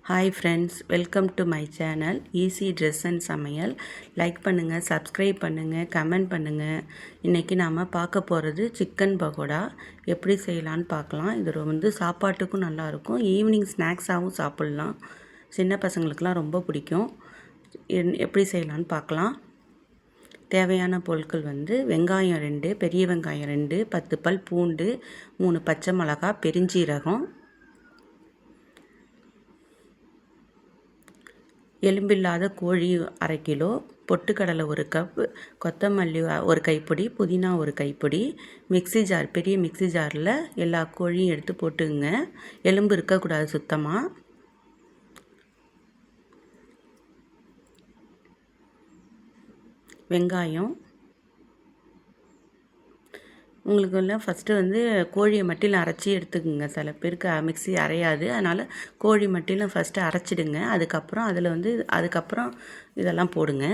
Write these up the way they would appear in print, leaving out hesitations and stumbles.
Hi friends, welcome to my channel easy dress and சமையல். Like பண்ணுங்கள், subscribe பண்ணுங்கள், comment பண்ணுங்கள். இன்றைக்கி நாம் பார்க்க போகிறது சிக்கன் பகோடா எப்படி செய்யலான்னு பார்க்கலாம். இது சாப்பாட்டுக்கும் நல்லாயிருக்கும், ஈவினிங் ஸ்நாக்ஸாகவும் சாப்பிட்லாம். சின்ன பசங்களுக்கெலாம் ரொம்ப பிடிக்கும். எப்படி செய்யலான்னு பார்க்கலாம். தேவையான பொருட்கள் வெங்காயம் 2, பெரிய வெங்காயம் 2, 10 பல் பூண்டு, 3 பச்சை மிளகா, பெருஞ்சீரகம், எலும்பில்லாத கோழி 1/2 கிலோ, பொட்டுக்கடலை 1 கப், கொத்தமல்லி 1 கைப்பிடி, புதினா 1 கைப்பிடி, மிக்ஸி ஜார், பெரிய மிக்ஸி ஜாரில் எல்லா கோழியும் எடுத்து போட்டுங்க. எலும்பு இருக்கக்கூடாது சுத்தமாக. வெங்காயம் உங்களுக்கு ஃபஸ்ட்டு கோழியை மட்டியில் அரைச்சி எடுத்துக்கோங்க. சில பேருக்கு மிக்ஸி அரையாது, அதனால் கோழி மட்டியில் ஃபஸ்ட்டு அரைச்சிடுங்க. அதுக்கப்புறம் அதுக்கப்புறம் இதெல்லாம் போடுங்க.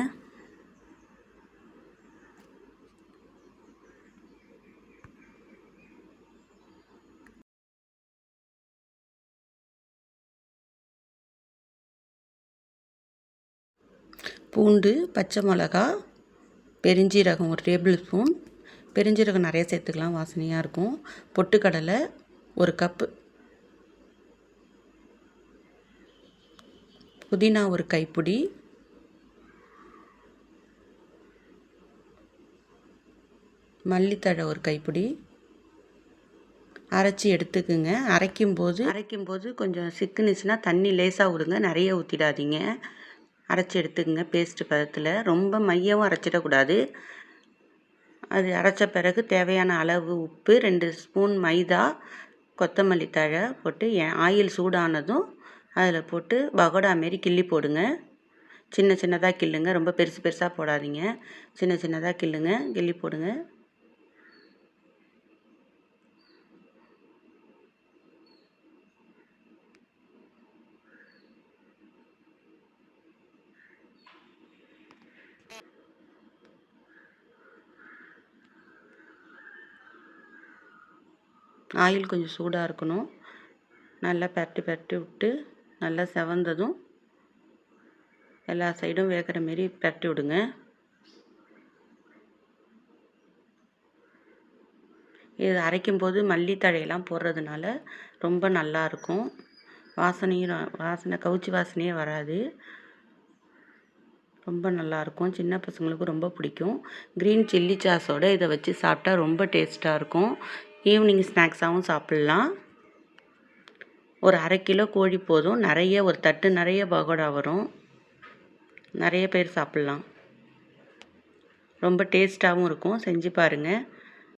பூண்டு, பச்சை மிளகா, பெருஞ்சீரகம் 1 டேபிள் ஸ்பூன், பெருஞ்சீரகம் நிறைய சேர்த்துக்கலாம், வாசனையாக இருக்கும். பொட்டுக்கடலை 1 கப்பு, புதினா 1 கைப்பிடி, மல்லித்தழை 1 கைப்பிடி அரைச்சி எடுத்துக்குங்க. அரைக்கும்போது கொஞ்சம் சிக்குனுச்சுன்னா தண்ணி லேசாக விடுங்க, நிறைய ஊற்றிடாதீங்க. அரைச்சி எடுத்துக்குங்க பேஸ்ட்டு பதத்தில். ரொம்ப மையவும் அரைச்சிடக்கூடாது. அது அரைச்ச பிறகு தேவையான அளவு உப்பு, 2 ஸ்பூன் மைதா, கொத்தமல்லி தழை போட்டு ஆயில் சூடானதும் அதில் போட்டு பகோடா மாரி கிள்ளி போடுங்க. சின்ன சின்னதாக கிள்ளுங்க, ரொம்ப பெருசு பெருசாக போடாதீங்க. சின்ன சின்னதாக கிள்ளி போடுங்க. ஆயில் கொஞ்சம் சூடாக இருக்கணும். நல்லா பரட்டி விட்டு நல்லா செவந்ததும் எல்லா சைடும் வேகிற மாரி பரட்டி விடுங்க. இது அரைக்கும்போது மல்லித்தழையெல்லாம் போடுறதுனால ரொம்ப நல்லாயிருக்கும். வாசனை கவுச்சி வாசனையே வராது. ரொம்ப நல்லாயிருக்கும், சின்ன பசங்களுக்கு ரொம்ப பிடிக்கும். க்ரீன் சில்லி சாஸோடு இதை வச்சு சாப்பிட்டா ரொம்ப டேஸ்ட்டாக இருக்கும். ஈவினிங் ஸ்நாக்ஸாகவும் சாப்பிட்லாம். ஒரு 1/2 கிலோ கோழி போதும். ஒரு தட்டு நிறைய பகோடா வரும், நிறைய பேர் சாப்பிட்லாம். ரொம்ப டேஸ்ட்டாகவும் இருக்கும். செஞ்சு பாருங்கள்.